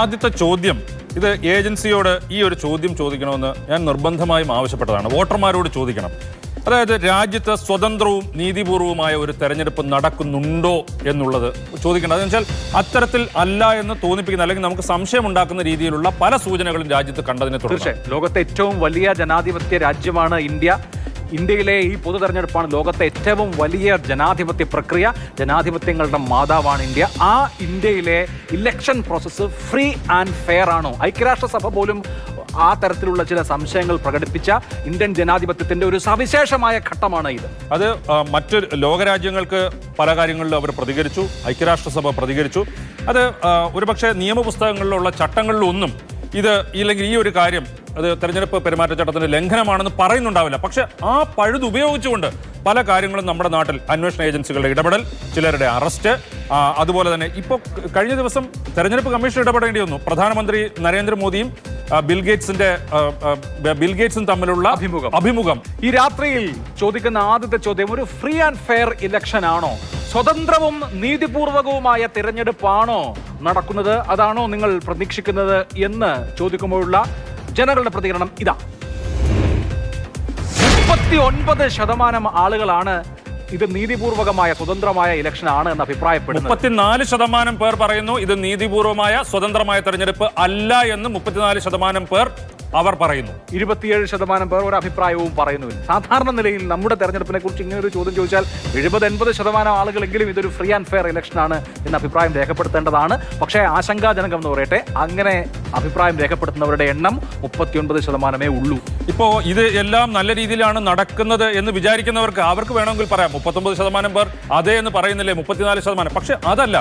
ആദ്യത്തെ ചോദ്യം ഇത് ഏജൻസിയോട് ഈ ഒരു ചോദ്യം ചോദിക്കണമെന്ന് ഞാൻ നിർബന്ധമായും ആവശ്യപ്പെട്ടതാണ്. വോട്ടർമാരോട് ചോദിക്കണം. അതായത് രാജ്യത്ത് സ്വതന്ത്രവും നീതിപൂർവവുമായ ഒരു തെരഞ്ഞെടുപ്പ് നടക്കുന്നുണ്ടോ എന്നുള്ളത് ചോദിക്കണം. അതെന്ന് വെച്ചാൽ അത്തരത്തിൽ അല്ല എന്ന് തോന്നിപ്പിക്കുന്ന അല്ലെങ്കിൽ നമുക്ക് സംശയമുണ്ടാക്കുന്ന രീതിയിലുള്ള പല സൂചനകളും രാജ്യത്ത് കണ്ടതിനെ തുടർന്ന് ലോകത്തെ ഏറ്റവും വലിയ ജനാധിപത്യ രാജ്യമാണ് ഇന്ത്യ. ഇന്ത്യയിലെ ഈ പൊതു തെരഞ്ഞെടുപ്പാണ് ലോകത്തെ ഏറ്റവും വലിയ ജനാധിപത്യ പ്രക്രിയ. ജനാധിപത്യങ്ങളുടെ മാതാവാണ് ഇന്ത്യ. ആ ഇന്ത്യയിലെ election process free and fair ആണോ? ഐക്യരാഷ്ട്രസഭ പോലും ആ തരത്തിലുള്ള ചില സംശയങ്ങൾ പ്രകടിപ്പിച്ച ഇന്ത്യൻ ജനാധിപത്യത്തിന്റെ ഒരു സവിശേഷമായ ഘട്ടമാണ് ഇത്. അത് മറ്റ് ലോകരാജ്യങ്ങൾക്ക് പല കാര്യങ്ങളിലും അവർ പ്രതികരിച്ചു, ഐക്യരാഷ്ട്രസഭ പ്രതികരിച്ചു. അത് ഒരുപക്ഷെ നിയമപുസ്തകങ്ങളിലുള്ള ചട്ടങ്ങളിലൊന്നും ഇത് ഇല്ലെങ്കിൽ ഈ ഒരു കാര്യം അത് തെരഞ്ഞെടുപ്പ് പെരുമാറ്റച്ചട്ടത്തിന്റെ ലംഘനമാണെന്ന് പറയുന്നുണ്ടാവില്ല. പക്ഷെ ആ പഴുത് ഉപയോഗിച്ചുകൊണ്ട് പല കാര്യങ്ങളും നമ്മുടെ നാട്ടിൽ അന്വേഷണ ഏജൻസികളുടെ ഇടപെടൽ, ചിലരുടെ അറസ്റ്റ്, അതുപോലെ തന്നെ ഇപ്പോൾ കഴിഞ്ഞ ദിവസം തെരഞ്ഞെടുപ്പ് കമ്മീഷൻ ഇടപെടേണ്ടി വന്നു. പ്രധാനമന്ത്രി നരേന്ദ്രമോദിയും ബിൽ ഗേറ്റ്സും തമ്മിലുള്ള അഭിമുഖം. ഈ രാത്രിയിൽ ചോദിക്കുന്ന ആദ്യത്തെ ചോദ്യം, ഒരു ഫ്രീ ആൻഡ് ഫെയർ ഇലക്ഷൻ ആണോ? സ്വതന്ത്രവും നീതിപൂർവകവുമായ തിരഞ്ഞെടുപ്പാണോ നടക്കുന്നത്? അതാണോ നിങ്ങൾ പ്രതീക്ഷിക്കുന്നത് എന്ന് ചോദിക്കുമ്പോഴുള്ള ജനങ്ങളുടെ പ്രതികരണം ഇതാ. 39% ആളുകളാണ് ഇത് നീതിപൂർവകമായ സ്വതന്ത്രമായ ഇലക്ഷൻ ആണ് എന്ന് അഭിപ്രായപ്പെടുന്നു. 34% പേർ പറയുന്നു ഇത് നീതിപൂർവമായ സ്വതന്ത്രമായ തെരഞ്ഞെടുപ്പ് അല്ല എന്ന്. 34% പേർ അവർ പറയുന്നു. 27% പേർ ഒരു അഭിപ്രായവും പറയുന്നു. സാധാരണ നിലയിൽ നമ്മുടെ തെരഞ്ഞെടുപ്പിനെ കുറിച്ച് ഇങ്ങനെ ഒരു ചോദ്യം ചോദിച്ചാൽ 70-80% ആളുകളെങ്കിലും ഇതൊരു ഫ്രീ ആൻഡ് ഫെയർ ഇലക്ഷൻ ആണ് എന്ന അഭിപ്രായം രേഖപ്പെടുത്തേണ്ടതാണ്. പക്ഷേ ആശങ്കാജനകം എന്ന് പറയട്ടെ, അങ്ങനെ അഭിപ്രായം രേഖപ്പെടുത്തുന്നവരുടെ എണ്ണം 39% ഉള്ളൂ. ഇപ്പോൾ ഇത് എല്ലാം നല്ല രീതിയിലാണ് നടക്കുന്നത് എന്ന് വിചാരിക്കുന്നവർക്ക് അവർക്ക് വേണമെങ്കിൽ പറയാം 39% പേർ അതേ എന്ന് പറയുന്നില്ലേ 34%. പക്ഷെ അതല്ല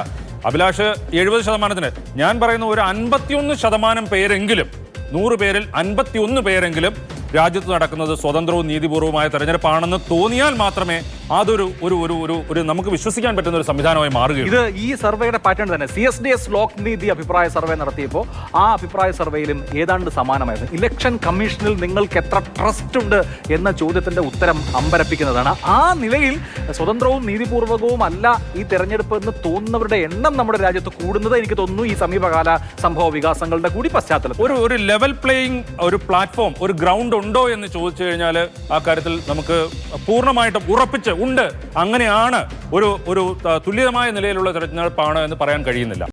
അഭിലാഷ്, 70%. ഞാൻ പറയുന്ന ഒരു 51% പേരെങ്കിലും, 100 പേരിൽ 51 പേരെങ്കിലും രാജ്യത്ത് നടക്കുന്നത് സ്വതന്ത്രവും നീതിപൂർവമായ തെരഞ്ഞെടുപ്പാണെന്ന് തോന്നിയാൽ മാത്രമേ അതൊരു ഒരു നമുക്ക് വിശ്വസിക്കാൻ പറ്റുന്ന ഒരു സംവിധാനമായി മാറുകയുള്ളൂ. ഇത് ഈ സർവേയുടെ പാറ്റേൺ തന്നെ. CSDS ലോക് നീതി അഭിപ്രായ സർവേ നടത്തിയപ്പോൾ ആ അഭിപ്രായ സർവേയിലും ഏതാണ്ട് സമാനമായിരുന്നു. ഇലക്ഷൻ കമ്മീഷനിൽ നിങ്ങൾക്ക് എത്ര ട്രസ്റ്റ് ഉണ്ട് എന്ന ചോദ്യത്തിന്റെ ഉത്തരം അമ്പരപ്പിക്കുന്നതാണ്. ആ നിലയിൽ സ്വതന്ത്രവും നീതിപൂർവകവും അല്ല ഈ തെരഞ്ഞെടുപ്പ് എന്ന് തോന്നുന്നവരുടെ എണ്ണം നമ്മുടെ രാജ്യത്ത് കൂടുന്നത് എനിക്ക് തോന്നുന്നു ഈ സമീപകാല സംഭവ വികാസങ്ങളുടെ കൂടി പശ്ചാത്തലത്തിൽ. ഒരു ലെവൽ പ്ലേയിങ്, ഒരു പ്ലാറ്റ്ഫോം, ഒരു ഗ്രൗണ്ട് ഉണ്ടോ എന്ന് ചോദിച്ചു കഴിഞ്ഞാൽ ആ കാര്യത്തിൽ നമുക്ക് പൂർണ്ണമായിട്ടും ഉറപ്പിച്ച് ഉണ്ട്, അങ്ങനെയാണ് ഒരു തുല്യമായ നിലയിലുള്ള തെരഞ്ഞെടുപ്പാണ് എന്ന് പറയാൻ കഴിയുന്നില്ല.